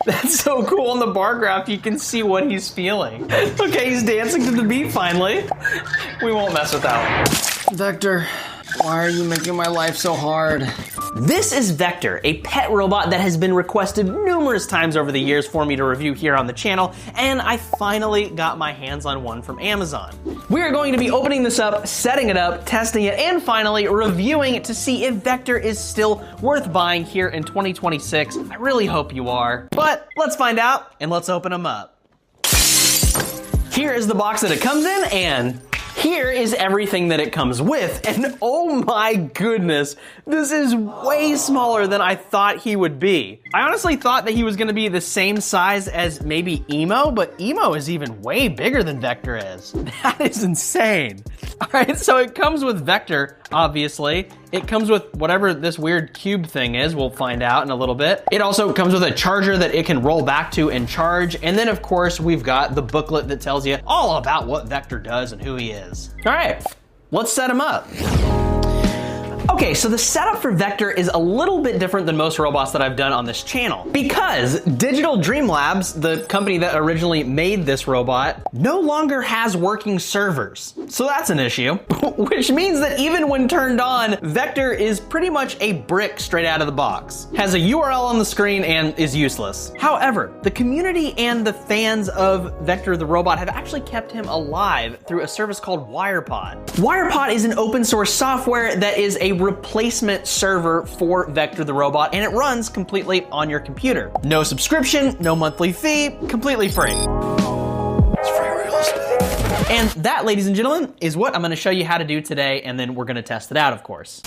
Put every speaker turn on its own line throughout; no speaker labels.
That's so cool. On the bar graph, you can see what he's feeling. Okay, he's dancing to the beat finally. We won't mess with that one. Vector, why are you making my life so hard? This is Vector, a pet robot that has been requested numerous times over the years for me to review here on the channel, and I finally got my hands on one from Amazon. We are going to be opening this up, setting it up, testing it, and finally reviewing it to see if Vector is still worth buying here in 2026. I really hope you are. But let's find out, and let's open them up. Here is the box that it comes in, and here is everything that it comes with, and oh my goodness, this is way smaller than I thought he would be. I honestly thought that he was gonna be the same size as maybe Emo, but Emo is even way bigger than Vector is. That is insane. All right, so it comes with Vector, obviously. It comes with whatever this weird cube thing is, we'll find out in a little bit. It also comes with a charger that it can roll back to and charge, and then of course we've got the booklet that tells you all about what Vector does and who he is. All right, let's set him up. Okay, so the setup for Vector is a little bit different than most robots that I've done on this channel because Digital Dream Labs, the company that originally made this robot, no longer has working servers. So that's an issue, which means that even when turned on, Vector is pretty much a brick straight out of the box. Has a URL on the screen and is useless. However, the community and the fans of Vector the robot have actually kept him alive through a service called Wirepod. Wirepod is an open source software that is a replacement server for Vector the robot, and it runs completely on your computer. No subscription, no monthly fee, completely free. It's free real estate. And that, ladies and gentlemen, is what I'm gonna show you how to do today, and then we're gonna test it out, of course.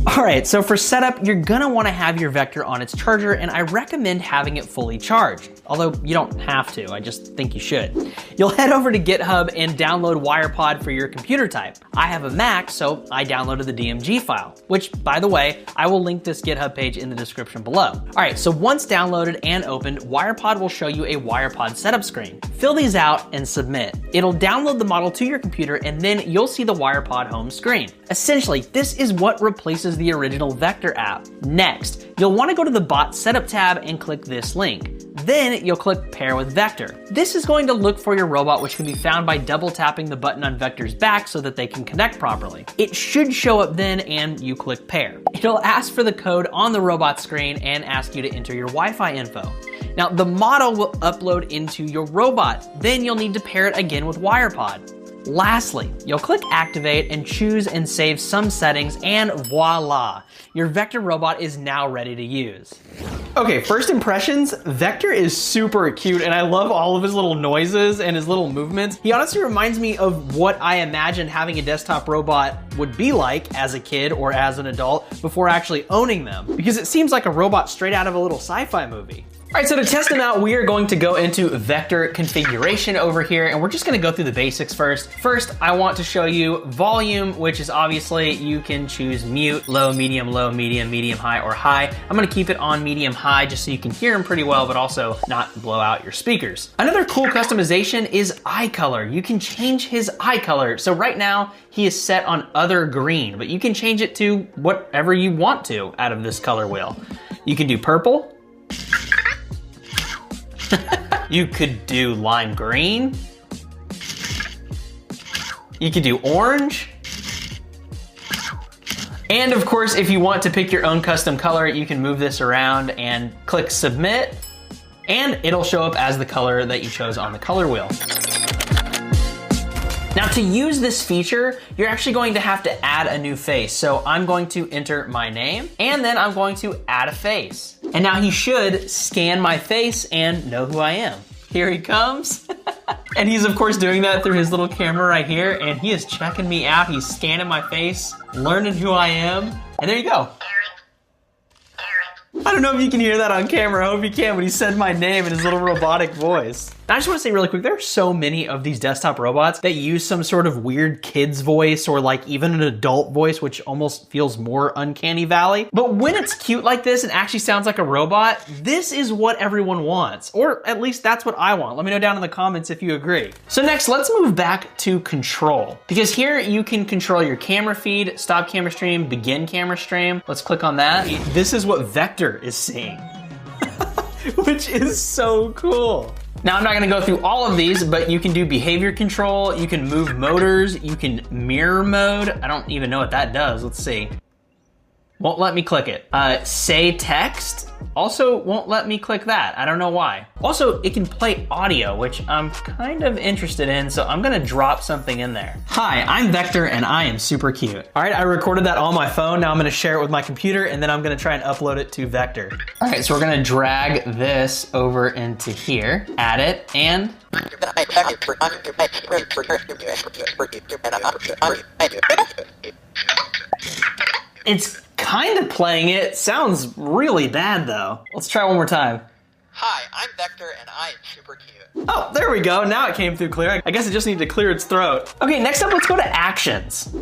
All right, so for setup, you're gonna wanna have your Vector on its charger, and I recommend having it fully charged. Although you don't have to, I just think you should. You'll head over to GitHub and download Wirepod for your computer type. I have a Mac, so I downloaded the DMG file, which, by the way, I will link this GitHub page in the description below. All right, so once downloaded and opened, Wirepod will show you a Wirepod setup screen. Fill these out and submit. It'll download the model to your computer, and then you'll see the Wirepod home screen. Essentially, this is what replaces the original Vector app. Next, you'll want to go to the bot setup tab and click this link. Then you'll click pair with Vector. This is going to look for your robot, which can be found by double tapping the button on Vector's back so that they can connect properly. It should show up then, and you click pair. It'll ask for the code on the robot screen and ask you to enter your Wi-Fi info. Now the model will upload into your robot. Then you'll need to pair it again with Wirepod. Lastly, you'll click activate and choose and save some settings, and voila, your Vector robot is now ready to use. Okay, first impressions, Vector is super cute, and I love all of his little noises and his little movements. He honestly reminds me of what I imagined having a desktop robot would be like as a kid or as an adult before actually owning them, because it seems like a robot straight out of a little sci-fi movie. All right, so to test them out, we are going to go into Vector configuration over here, and we're just gonna go through the basics first. First, I want to show you volume, which is obviously you can choose mute, low, medium, medium, high, or high. I'm gonna keep it on medium high just so you can hear him pretty well, but also not blow out your speakers. Another cool customization is eye color. You can change his eye color. So right now, he is set on other green, but you can change it to whatever you want to out of this color wheel. You can do purple. You could do lime green. You could do orange. And of course, if you want to pick your own custom color, you can move this around and click submit, and it'll show up as the color that you chose on the color wheel. Now to use this feature, you're actually going to have to add a new face. So I'm going to enter my name, and then I'm going to add a face. And now he should scan my face and know who I am. Here he comes. And he's of course doing that through his little camera right here, and he is checking me out. He's scanning my face, learning who I am, and there you go. I don't know if you can hear that on camera. I hope you can, but he said my name in his little robotic voice. Now, I just want to say really quick, there are so many of these desktop robots that use some sort of weird kid's voice or like even an adult voice, which almost feels more uncanny valley. But when it's cute like this and actually sounds like a robot, this is what everyone wants. Or at least that's what I want. Let me know down in the comments if you agree. So next, let's move back to control. Because here you can control your camera feed, stop camera stream, begin camera stream. Let's click on that. This is what Vector is seeing. which is so cool. Now, I'm not gonna go through all of these, but you can do behavior control, you can move motors, you can mirror mode. I don't even know what that does. Let's see. Won't let me click it. Say text, also won't let me click that. I don't know why. Also, it can play audio, which I'm kind of interested in, so I'm gonna drop something in there. Hi, I'm Vector and I am super cute. All right, I recorded that on my phone. Now I'm gonna share it with my computer and then I'm gonna try and upload it to Vector. All right, so we're gonna drag this over into here, add it, and it's kind of playing it. Sounds really bad though. Let's try one more time.
Hi, I'm Vector and I am super cute.
Oh, there we go. Now it came through clear. I guess it just needed to clear its throat. Okay, next up, let's go to actions.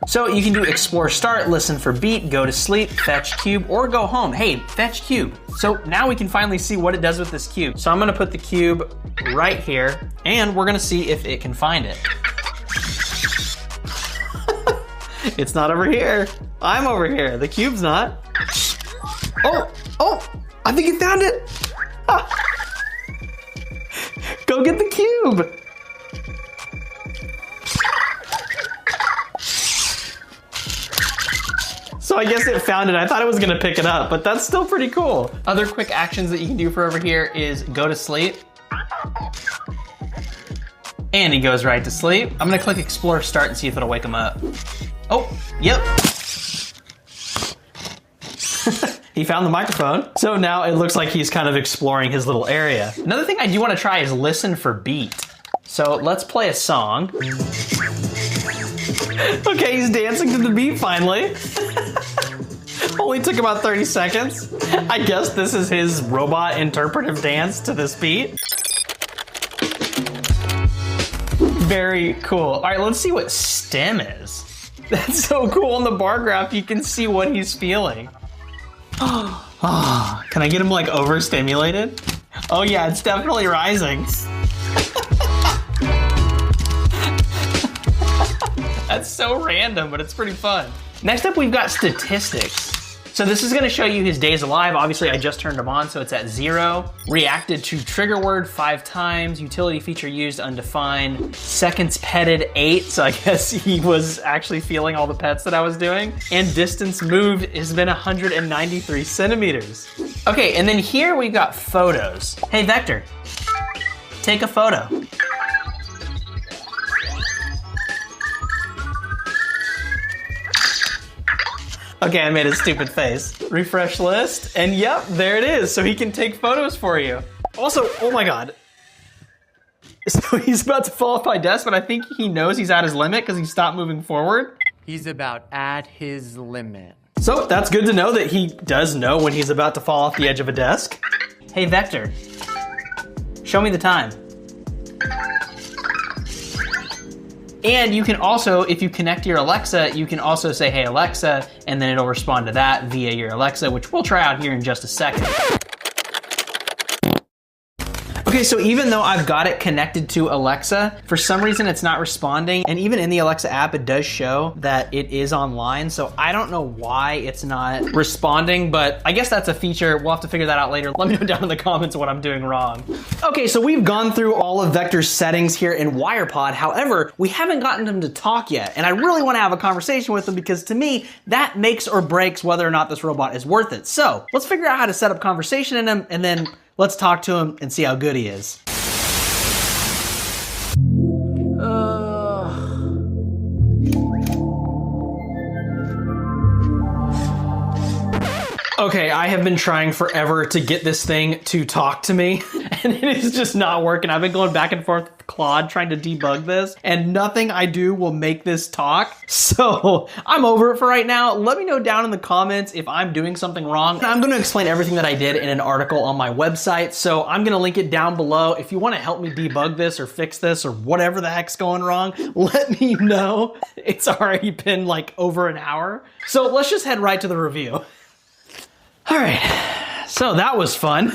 So you can do explore start, listen for beat, go to sleep, fetch cube, or go home. Hey, fetch cube. So now we can finally see what it does with this cube. So I'm gonna put the cube right here and we're gonna see if it can find it. It's not over here. I'm over here. The cube's not. Oh, I think it found it. Ah. Go get the cube. So I guess it found it. I thought it was gonna pick it up, but that's still pretty cool. Other quick actions that you can do for over here is go to sleep. And he goes right to sleep. I'm gonna click explore start and see if it'll wake him up. Oh, yep. He found the microphone. So now it looks like he's kind of exploring his little area. Another thing I do want to try is listen for beat. So let's play a song. Okay, he's dancing to the beat finally. Only took about 30 seconds. I guess this is his robot interpretive dance to this beat. Very cool. All right, let's see what stem is. That's so cool. On the bar graph, you can see what he's feeling. Oh, can I get him like overstimulated? Oh yeah, it's definitely rising. That's so random, but it's pretty fun. Next up, we've got statistics. So this is gonna show you his days alive. Obviously, I just turned him on, so it's at 0. Reacted to trigger word 5 times. Utility feature used undefined. Seconds petted 8, so I guess he was actually feeling all the pets that I was doing. And distance moved has been 193 centimeters. Okay, and then here we got photos. Hey, Vector, take a photo. Okay, I made a stupid face. Refresh list, and yep, there it is. So he can take photos for you. Also, oh my God. So he's about to fall off my desk, but I think he knows he's at his limit because he stopped moving forward.
He's about at his limit.
So that's good to know that he does know when he's about to fall off the edge of a desk. Hey, Vector, show me the time. And you can also, if you connect to your Alexa, you can also say, hey, Alexa, and then it'll respond to that via your Alexa, which we'll try out here in just a second. Okay, so even though I've got it connected to Alexa, for some reason it's not responding. And even in the Alexa app, it does show that it is online. So I don't know why it's not responding, but I guess that's a feature. We'll have to figure that out later. Let me know down in the comments what I'm doing wrong. Okay, so we've gone through all of Vector's settings here in Wirepod. However, we haven't gotten him to talk yet. And I really want to have a conversation with him because to me, that makes or breaks whether or not this robot is worth it. So let's figure out how to set up conversation in him and then let's talk to him and see how good he is. Okay, I have been trying forever to get this thing to talk to me, and it is just not working. I've been going back and forth with Claude trying to debug this, and nothing I do will make this talk. So I'm over it for right now. Let me know down in the comments if I'm doing something wrong. I'm gonna explain everything that I did in an article on my website, so I'm gonna link it down below. If you wanna help me debug this or fix this or whatever the heck's going wrong, let me know. It's already been like over an hour. So let's just head right to the review. All right, so that was fun.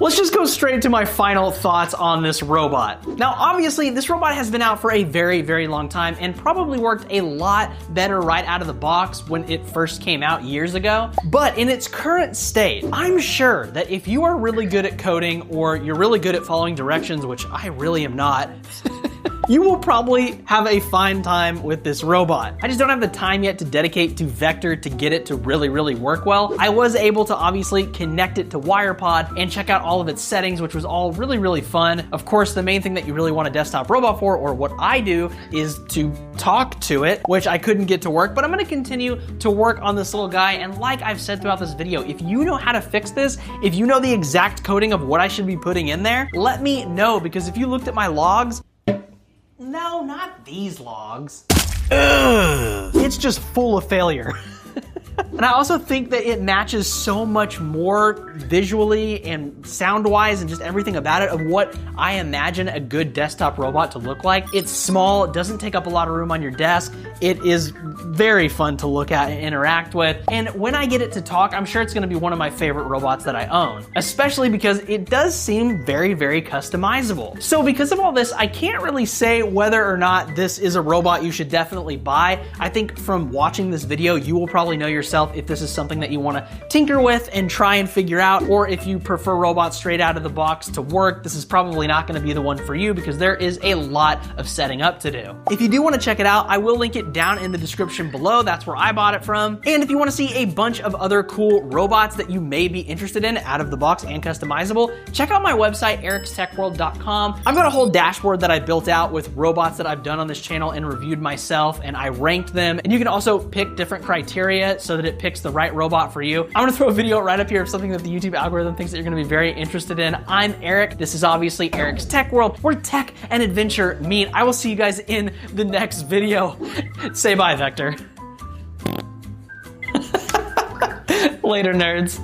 let's just go straight to my final thoughts on this robot. Now, obviously, this robot has been out for a very, very long time and probably worked a lot better right out of the box when it first came out years ago. But in its current state, I'm sure that if you are really good at coding or you're really good at following directions, which I really am not, you will probably have a fine time with this robot. I just don't have the time yet to dedicate to Vector to get it to really, really work well. I was able to obviously connect it to Wirepod and check out all of its settings, which was all really, really fun. Of course, the main thing that you really want a desktop robot for, or what I do, is to talk to it, which I couldn't get to work, but I'm gonna continue to work on this little guy. And like I've said throughout this video, if you know how to fix this, if you know the exact coding of what I should be putting in there, let me know, because if you looked at my logs, no, not these logs. Ugh. It's just full of failure. And I also think that it matches so much more visually and sound-wise and just everything about it of what I imagine a good desktop robot to look like. It's small, it doesn't take up a lot of room on your desk. It is very fun to look at and interact with. And when I get it to talk, I'm sure it's gonna be one of my favorite robots that I own, especially because it does seem very, very customizable. So because of all this, I can't really say whether or not this is a robot you should definitely buy. I think from watching this video, you will probably know yourself if this is something that you want to tinker with and try and figure out, or if you prefer robots straight out of the box to work, this is probably not going to be the one for you because there is a lot of setting up to do. If you do want to check it out, I will link it down in the description below. That's where I bought it from. And if you want to see a bunch of other cool robots that you may be interested in out of the box and customizable, check out my website, ericstechworld.com. I've got a whole dashboard that I built out with robots that I've done on this channel and reviewed myself, and I ranked them. And you can also pick different criteria so that it picks the right robot for you. I'm gonna throw a video right up here of something that the YouTube algorithm thinks that you're gonna be very interested in. I'm Eric. This is obviously Eric's Tech World, where tech and adventure meet. I will see you guys in the next video. Say bye, Vector. Later, nerds.